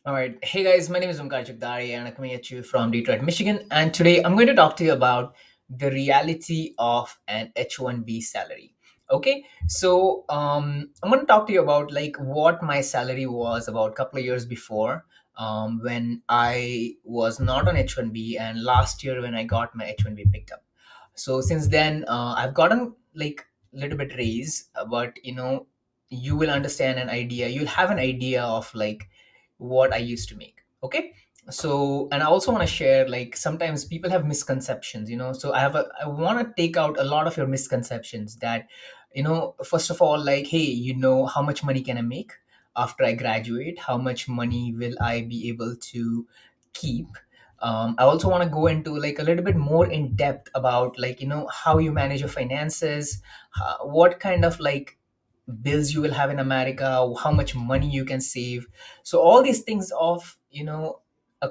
All right. Hey guys, my name is Omkar Chakdari and I'm coming at you from Detroit, Michigan. And today I'm going to talk to you about the reality of an H1B salary. Okay. So I'm going to talk to you about like what my salary was about a couple of years before when I was not on H1B and last year when I got my H1B picked up. So since then, I've gotten like a little bit raise, but you will understand an idea. You'll have an idea of like what I used to make. Okay. So, and I also want to share like sometimes people have misconceptions, So I want to take out a lot of your misconceptions that, first of all, like, hey, how much money can I make after I graduate? How much money will I be able to keep? I also want to go into like a little bit more in depth about like, how you manage your finances, what kind of like bills you will have in America, how much money you can save. So all these things of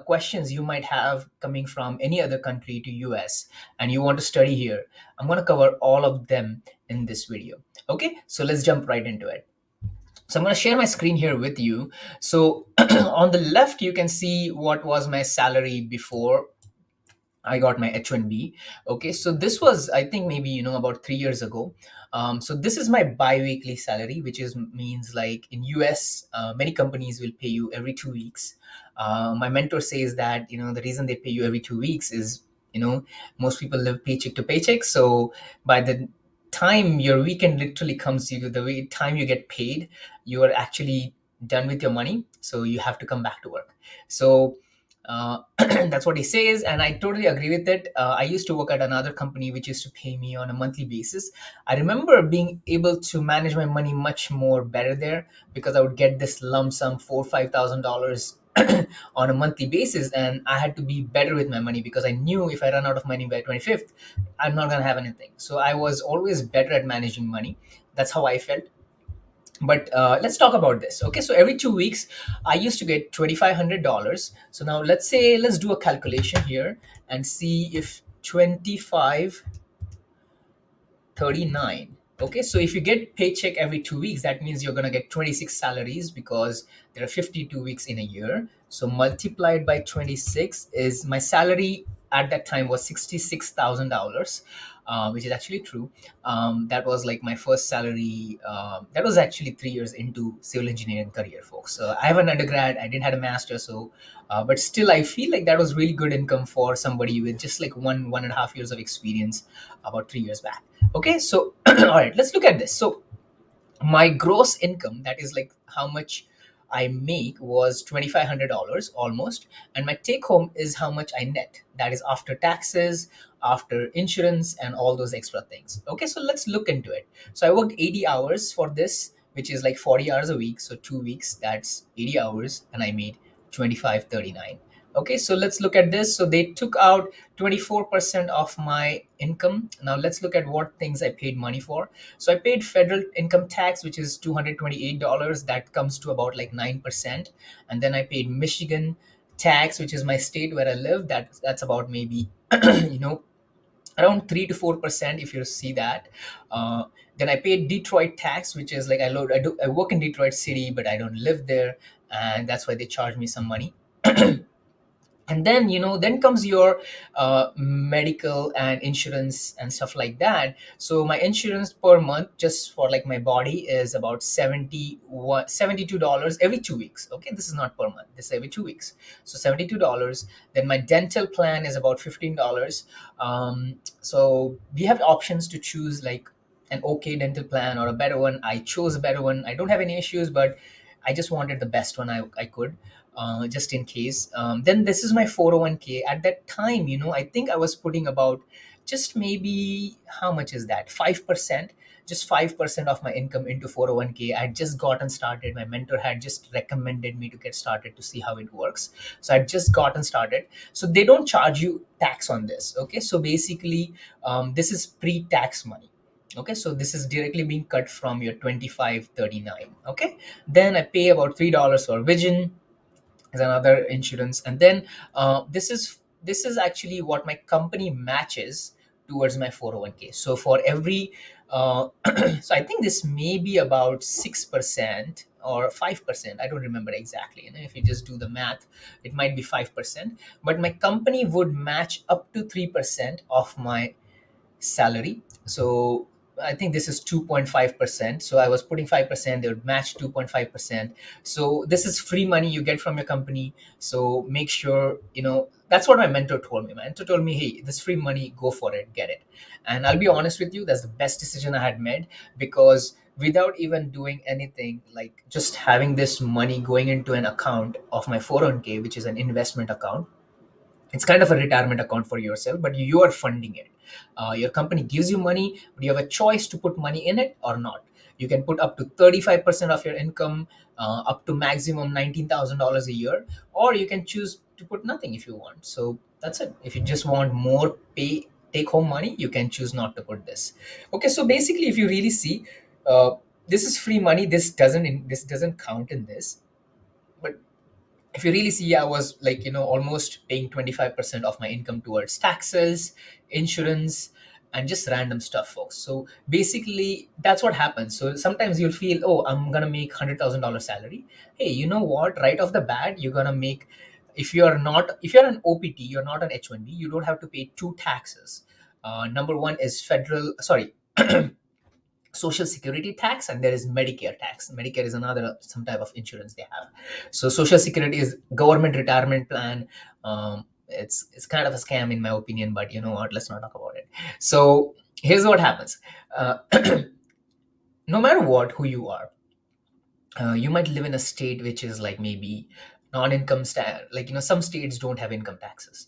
questions you might have coming from any other country to US and you want to study here. I'm going to cover all of them in this video. Okay, so let's jump right into it. So I'm going to share my screen here with you. So on the left you can see what was my salary before I got my H1B. Okay, so this was, I think, maybe about 3 years ago. So this is my bi-weekly salary, which is means like in US, many companies will pay you every 2 weeks. My mentor says that the reason they pay you every 2 weeks is most people live paycheck to paycheck. So by the time your weekend literally comes, time you get paid, you are actually done with your money. So you have to come back to work. So that's what he says, and I totally agree with it. I used to work at another company which used to pay me on a monthly basis. I remember being able to manage my money much more better there because I would get this lump sum $4,000 5,000 on a monthly basis, and I had to be better with my money because I knew if I run out of money by 25th, I'm not gonna have anything. So I was always better at managing money. That's how I felt. But let's talk about this. Okay, so every 2 weeks I used to get $2,500. So now let's do a calculation here and see if 25 39. Okay, so if you get paycheck every 2 weeks, that means you're going to get 26 salaries because there are 52 weeks in a year. So multiplied by 26 is my salary at that time was $66,000, which is actually true. That was like my first salary. That was actually 3 years into civil engineering career, folks. I have an undergrad, I didn't have a master, so but still I feel like that was really good income for somebody with just like 1.5 years of experience about 3 years back. Okay, so all right, let's look at this. So my gross income, that is like how much I make, was $2,500 almost, and my take home is how much I net, that is after taxes, after insurance, and all those extra things. Okay, so let's look into it. So I worked 80 hours for this, which is like 40 hours a week, so 2 weeks, that's 80 hours, and I made 2539. Okay, so let's look at this. So they took out 24% of my income. Now let's look at what things I paid money for. So I paid federal income tax, which is $228. That comes to about like 9%. And then I paid Michigan tax, which is my state where I live. That's about maybe you know around 3 to 4% if you see that. Uh, then I paid Detroit tax, which is like I work in Detroit City, but I don't live there, and that's why they charge me some money. And then then comes your medical and insurance and stuff like that. So my insurance per month just for like my body is about $72 every 2 weeks. Okay, this is not per month, this is every 2 weeks, so $72. Then my dental plan is about $15. So we have options to choose like an okay dental plan or a better one. I chose a better one. I don't have any issues, but I just wanted the best one I could, just in case. Then this is my 401k. At that time, I think I was putting about just maybe, how much is that? 5%, just 5% of my income into 401k. I had just gotten started. My mentor had just recommended me to get started to see how it works. So I'd just gotten started. So they don't charge you tax on this. Okay. So basically, this is pre tax money. Okay, so this is directly being cut from your 2539. Okay, then I pay about $3 for vision as another insurance, and then this is actually what my company matches towards my 401k. So for every so I think this may be about 6% or 5%. I don't remember exactly. If you just do the math, it might be 5%. But my company would match up to 3% of my salary. So I think this is 2.5%. So I was putting 5%, they would match 2.5%. So this is free money you get from your company. So make sure, that's what my mentor told me. My mentor told me, hey, this free money, go for it, get it. And I'll be honest with you, that's the best decision I had made, because without even doing anything, like just having this money going into an account of my 401k, which is an investment account, it's kind of a retirement account for yourself, but you are funding it. Your company gives you money, but you have a choice to put money in it or not. You can put up to 35% of your income, up to maximum $19,000 a year, or you can choose to put nothing if you want. So that's it. If you just want more pay, take home money, you can choose not to put this. Okay, so basically, if you really see, uh, this is free money. This doesn't count in this. But if you really see, I was like, almost paying 25% of my income towards taxes, insurance, and just random stuff, folks. So basically, that's what happens. So sometimes you'll feel, oh, I'm gonna make $100,000 salary. Hey, you know what? Right off the bat, you're gonna make, if you're an OPT, you're not an H1B, you don't have to pay two taxes. Number one is federal, sorry, social security tax, and there is Medicare tax. Medicare is another some type of insurance they have. So social security is government retirement plan. It's kind of a scam in my opinion, but you know what, let's not talk about it. So here's what happens. uh, no matter what, who you are, you might live in a state which is like maybe non-income like some states don't have income taxes.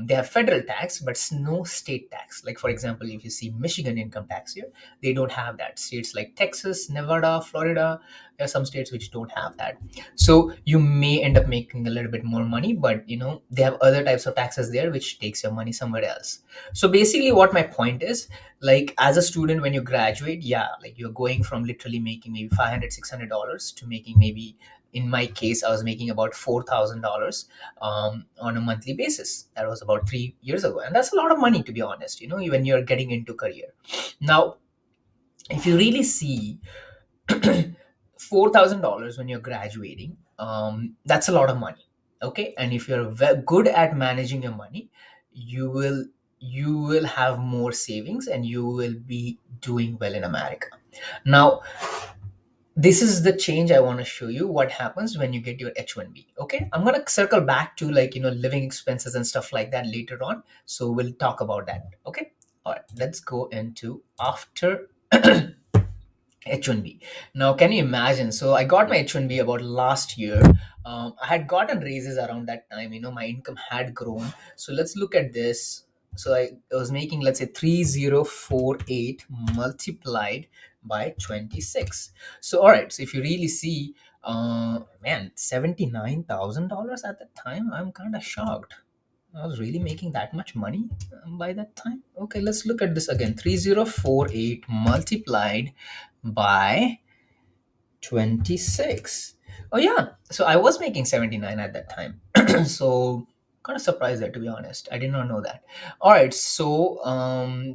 They have federal tax but no state tax. Like for example, if you see Michigan income tax here, they don't have that. States like Texas, Nevada, Florida, there are some states which don't have that. So you may end up making a little bit more money, but they have other types of taxes there which takes your money somewhere else. So basically what my point is, like as a student when you graduate, yeah, like you're going from literally making maybe 500 $600 to making maybe, in my case, I was making about $4,000 on a monthly basis. That was about 3 years ago, and that's a lot of money, to be honest, when you're getting into career. Now if you really see, $4,000 when you're graduating, that's a lot of money. Okay, and if you're good at managing your money, you will have more savings and you will be doing well in America. Now this is the change I want to show you, what happens when you get your H1B. Okay, I'm going to circle back to like living expenses and stuff like that later on, so we'll talk about that. Okay, all right, let's go into after H1B. Now, can you imagine? So, I got my H1B about last year. I had gotten raises around that time. My income had grown. So, let's look at this. So, I was making, let's say, 3048 multiplied by 26. So, all right. So, if you really see, man, $79,000 at that time, I'm kind of shocked. I was really making that much money by that time. Okay, let's look at this again. 3048 multiplied by 26. Oh yeah, so I was making 79 at that time. So kind of surprised there, to be honest. I did not know that. All right, so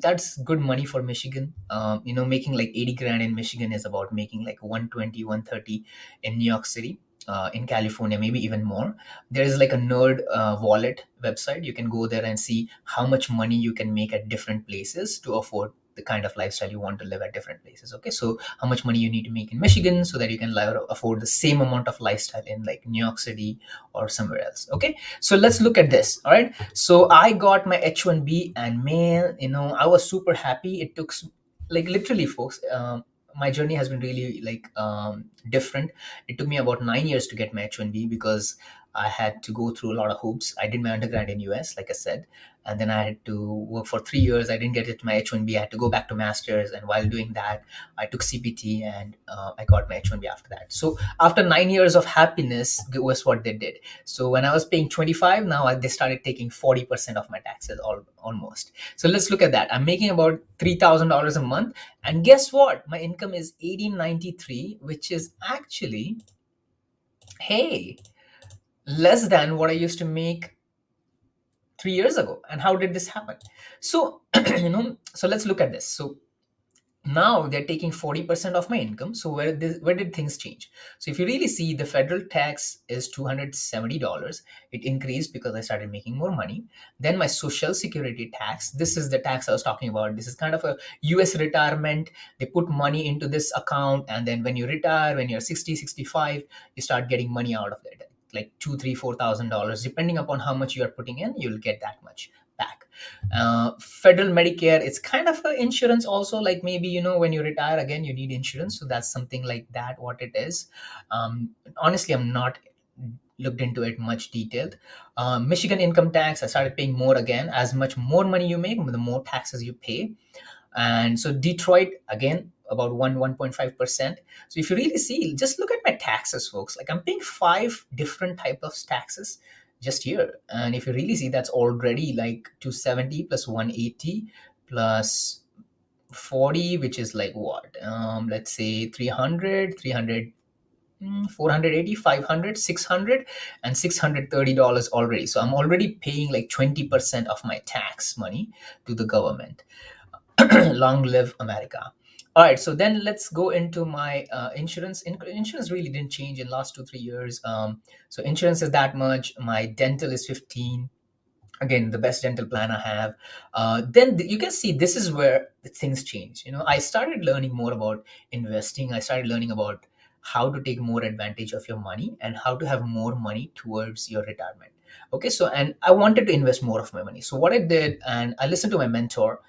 that's good money for Michigan. Making like 80 grand in Michigan is about making like 120, 130 in New York City. In California, maybe even more. There is like a nerd wallet website. You can go there and see how much money you can make at different places to afford the kind of lifestyle you want to live at different places. Okay, so how much money you need to make in Michigan so that you can afford the same amount of lifestyle in like New York City or somewhere else. Okay, so let's look at this. All right, so I got my H1B, and man, I was super happy. It took like literally, folks. My journey has been really like different. It took me about 9 years to get my H1B because I had to go through a lot of hoops. I did my undergrad in US, like I said, and then I had to work for 3 years. I didn't get it to my H1B. I had to go back to masters, and while doing that, I took CPT, and I got my H1B after that. So after 9 years of happiness, was what they did. So when I was paying 25, now they started taking 40% of my taxes, almost. So let's look at that. I'm making about $3,000 a month, and guess what? My income is 1893, which is actually, hey, less than what I used to make 3 years ago. And how did this happen? So so let's look at this. So Now they're taking 40% of my income. So where did things change? So if you really see, the federal tax is $270. It increased because I started making more money. Then my social security tax, this is the tax I was talking about. This is kind of a US retirement. They put money into this account, and then when you retire, when you're 60, 65, you start getting money out of it, like two, three, $4,000, depending upon how much you are putting in, you'll get that much back. Federal Medicare, it's kind of a insurance also, like maybe, when you retire again, you need insurance. So that's something like that, what it is. Honestly, I'm not looked into it much detailed. Michigan income tax, I started paying more again. As much more money you make, the more taxes you pay. And so Detroit, again, about 1.5%. So if you really see, just look at my taxes, folks. Like, I'm paying five different type of taxes just here. And if you really see, that's already like 270 plus 180 plus 40, which is like what, let's say 300, 300, 480, 500, 600, and $630 already. So I'm already paying like 20% of my tax money to the government. Long live America. All right, so then let's go into my insurance. Insurance really didn't change in last 2 3 years. So insurance is that much. My dental is 15. Again, the best dental plan I have. Then you can see, this is where the things change. I started learning more about investing. I started learning about how to take more advantage of your money and how to have more money towards your retirement. Okay, so, and I wanted to invest more of my money. So what I did, and I listened to my mentor.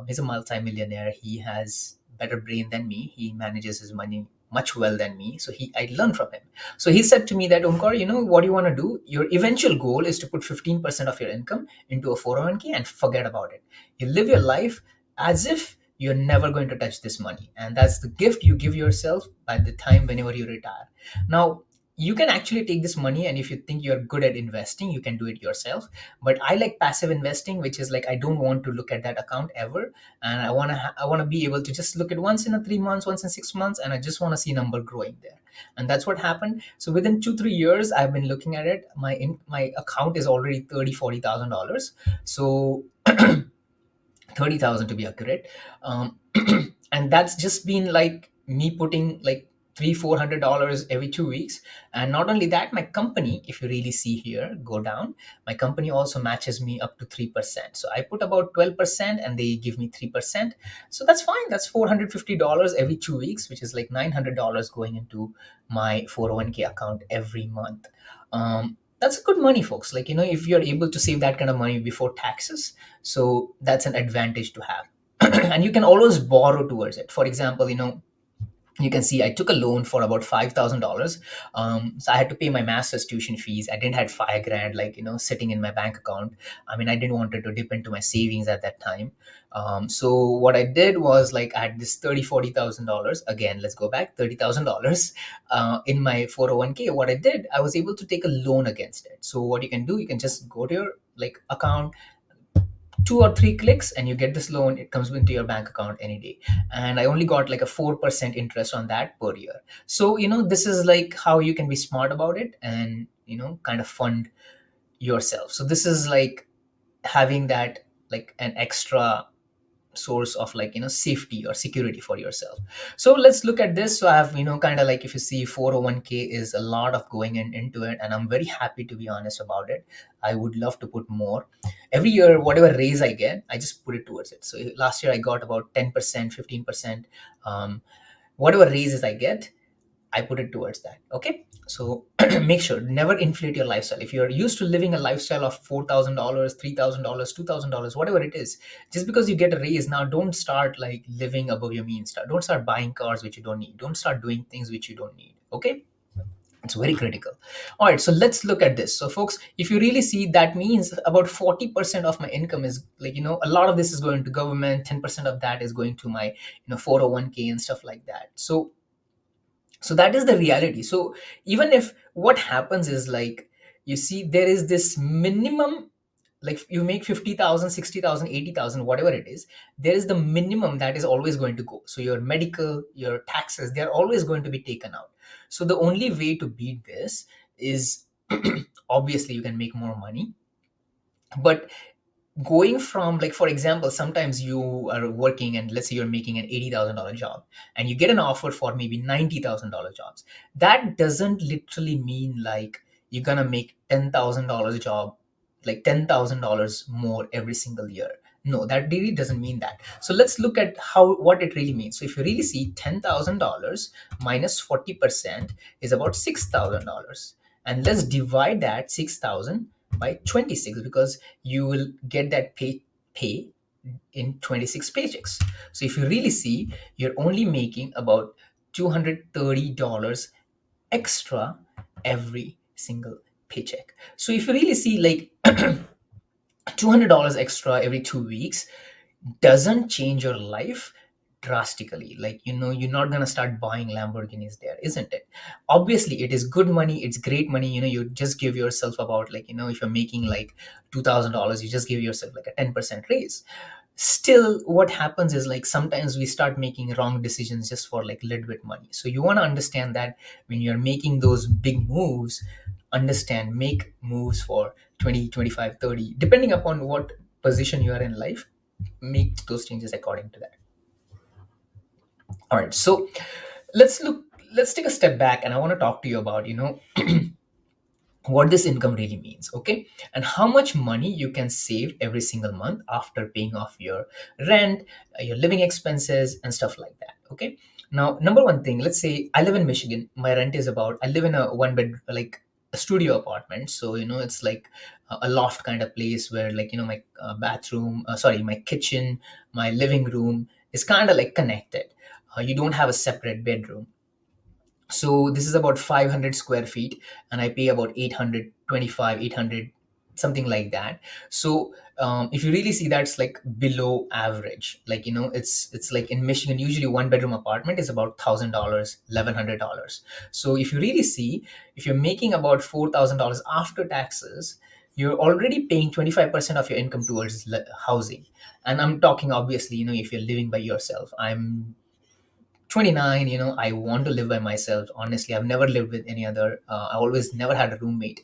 He's a multimillionaire. He has better brain than me. He manages his money much well than me. So I learned from him. So he said to me that, Omkar, what you want to do? Your eventual goal is to put 15% of your income into a 401k and forget about it. You live your life as if you're never going to touch this money. And that's the gift you give yourself by the time whenever you retire. Now, you can actually take this money, and if you think you're good at investing, you can do it yourself. But I like passive investing, which is like, I don't want to look at that account ever, and I want to be able to just look at once in a 3 months, once in 6 months, and I just want to see number growing there. And that's what happened. So within 2 3 years, I've been looking at it. My account is already 30 40 thousand dollars. So 30,000 to be accurate. And that's just been like me putting like $300 400 every 2 weeks. And not only that, my company, if you really see here, go down, my company also matches me up to 3%. So I put about 12% and they give me 3%. So that's fine. That's $450 every 2 weeks, which is like $900 going into my 401k account every month. That's good money, folks. Like, if you're able to save that kind of money before taxes, so that's an advantage to have. And you can always borrow towards it. For example, you can see I took a loan for about $5,000. So I had to pay my master's tuition fees. I didn't had 5 grand, like, sitting in my bank account. I mean, I didn't want it to dip into my savings at that time. So what I did was, like, I had this 30 40 thousand dollars. Again, let's go back, $30,000 in my 401k. What I did, I was able to take a loan against it. So what you can do, you can just go to your like account, 2 or 3 clicks, and you get this loan. It comes into your bank account any day. And I only got like a 4% interest on that per year. So this is like how you can be smart about it and kind of fund yourself. So this is like having that, like, an extra source of, like, safety or security for yourself. So let's look at this. So I have, kind of like, if you see, 401k is a lot of going into it, and I'm very happy, to be honest about it. I would love to put more. Every year, whatever raise I get, I just put it towards it. So last year I got about 10%, 15%. Whatever raises I get, I put it towards that. Okay. So make sure, never inflate your lifestyle. If you're used to living a lifestyle of $4,000, $3,000, $2,000, whatever it is, just because you get a raise now, don't start like living above your means. Don't start buying cars which you don't need. Don't start doing things which you don't need. Okay. It's very critical. All right. So let's look at this. So, folks, if you really see, that means about 40% of my income is, like, a lot of this is going to government. 10% of that is going to my, 401k and stuff like that. So that is the reality. So even if what happens is, like, you see, there is this minimum, like, you make 50,000, 60,000, 80,000, whatever it is, there is the minimum that is always going to go. So your medical, your taxes, they're always going to be taken out. So the only way to beat this is obviously you can make more money, but going from, like, for example, sometimes you are working and let's say you're making an $80,000 job and you get an offer for maybe $90,000 jobs. That doesn't literally mean like you're gonna make $10,000 job, like $10,000 more every single year. No, that really doesn't mean that. So let's look at how what it really means. So if you really see, $10,000 minus 40% is about $6,000, and let's divide that 6,000 by 26, because you will get that pay in 26 paychecks. So if you really see, you're only making about $230 extra every single paycheck. So if you really see, like, $200 extra every 2 weeks doesn't change your life drastically. Like, you're not going to start buying Lamborghinis there, isn't it? Obviously it is good money, it's great money. You just give yourself about, like, if you're making like $2,000, you just give yourself like a 10% raise. Still, what happens is, like, sometimes we start making wrong decisions just for like little bit money. So you want to understand that when you're making those big moves, understand, make moves for 20, 25, 30, depending upon what position you are in life. Make those changes according to that. All right, so let's take a step back, and I want to talk to you about, what this income really means, okay? And how much money you can save every single month after paying off your rent, your living expenses, and stuff like that, okay? Now, number one thing, let's say I live in Michigan. My rent is about, I live in a one bed, like a studio apartment. So, it's like a loft kind of place where, like, my bathroom, sorry, my kitchen, my living room is kind of like connected. You don't have a separate bedroom. So this is about 500 square feet, and I pay about 825, 800, something like that. So if you really see, that's like below average. Like, it's like in Michigan, usually one bedroom apartment is about $1,000, $1,100. So if you really see, if you're making about $4,000 after taxes, you're already paying 25% of your income towards housing. And I'm talking, obviously, if you're living by yourself. I'm 29. I want to live by myself. Honestly, I've never lived with any other. I always never had a roommate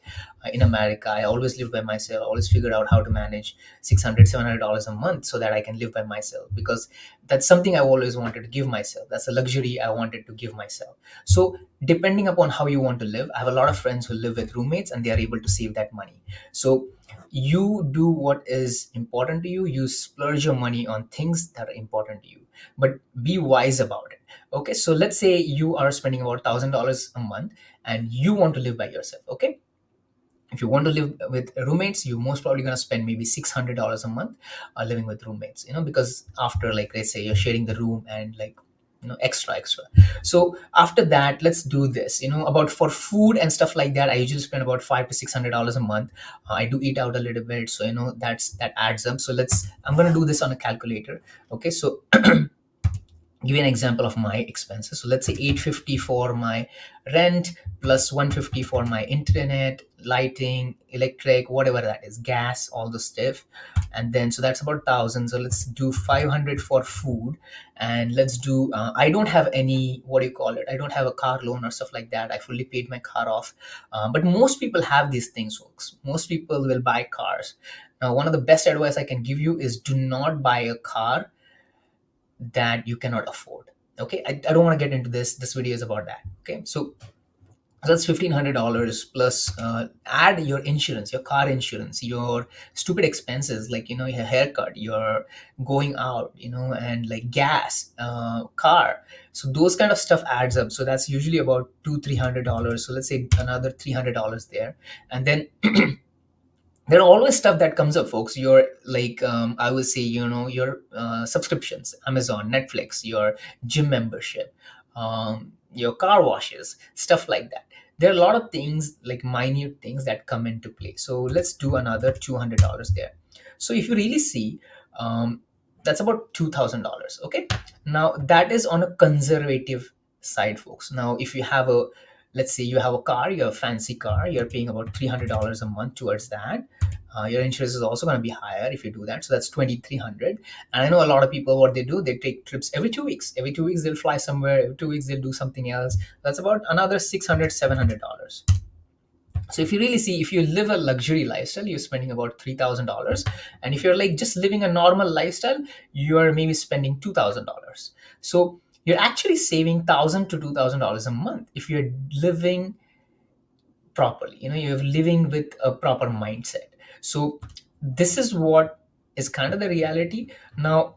in America. I always lived by myself. I always figured out how to manage 600, $700 a month so that I can live by myself, because that's something I always wanted to give myself. That's a luxury I wanted to give myself. So depending upon how you want to live, I have a lot of friends who live with roommates and they are able to save that money. So you do what is important to you. You splurge your money on things that are important to you, but be wise about it. Okay, so let's say you are spending about $1,000 a month and you want to live by yourself. Okay, if you want to live with roommates, you're most probably going to spend maybe $600 a month living with roommates, because after, like, let's say you're sharing the room and, like, extra. So after that, let's do this, about for food and stuff like that. I usually spend about $500 to $600 a month. I do eat out a little bit, so that adds up. So I'm going to do this on a calculator. Okay, so give you an example of my expenses. So let's say 850 for my rent, plus 150 for my internet, lighting, electric, whatever that is, gas, all the stuff. And then, so that's about 1,000. So let's do 500 for food. And let's do, I don't have any, what do you call it? I don't have a car loan or stuff like that. I fully paid my car off. But most people have these things, folks. Most people will buy cars. Now, one of the best advice I can give you is, do not buy a car that you cannot afford. Okay, I don't want to get into this video is about that. Okay, so that's $1,500 plus, add your insurance, your car insurance, your stupid expenses, like, your haircut, your going out, and like gas, car. So those kind of stuff adds up. So that's usually about $200-300. So let's say another $300 there. And then there are always stuff that comes up, folks. Your, like, I would say, your subscriptions, Amazon, Netflix, your gym membership, your car washes, stuff like that. There are a lot of things, like minute things, that come into play. So let's do another $200 there. So if you really see, that's about $2,000. Okay, now that is on a conservative side, folks. Now if you have a, let's say you have a car, you have a fancy car, you're paying about $300 a month towards that. Your insurance is also going to be higher if you do that. So that's 2,300. And I know a lot of people, what they do, they take trips every 2 weeks. Every 2 weeks they'll fly somewhere. Every 2 weeks they'll do something else. That's about another $600, $700. So if you really see, if you live a luxury lifestyle, you're spending about $3,000, and if you're like just living a normal lifestyle, you're maybe spending $2,000. So you're actually saving $1,000 to $2,000 a month if you're living properly. You're living with a proper mindset. So this is what is kind of the reality now.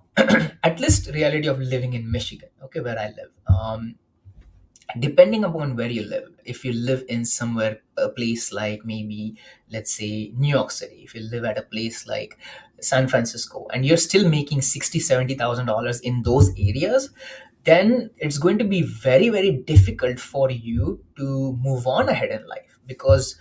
At least reality of living in Michigan, okay, where I live. Depending upon where you live, if you live in somewhere, a place like maybe, let's say, New York City, if you live at a place like San Francisco, and you're still making 60 70,000 dollars in those areas, then it's going to be very very difficult for you to move on ahead in life, because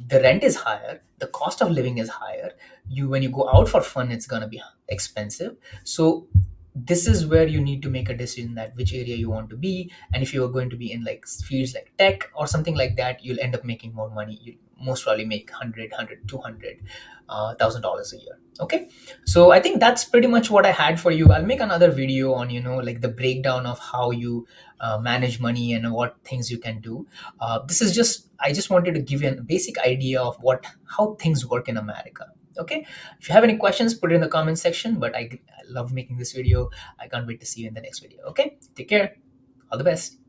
the rent is higher, the cost of living is higher. When you go out for fun, it's going to be expensive. So this is where you need to make a decision that which area you want to be. And if you are going to be in like fields like tech or something like that, you'll end up making more money. You most probably make 100 100 200 thousand dollars a year. Okay, so I think that's pretty much what I had for you. I'll make another video on like the breakdown of how you manage money and what things you can do. This is just, I just wanted to give you a basic idea of how things work in America. Okay, if you have any questions, put it in the comment section. But I love making this video. I can't wait to see you in the next video. Okay, take care. All the best.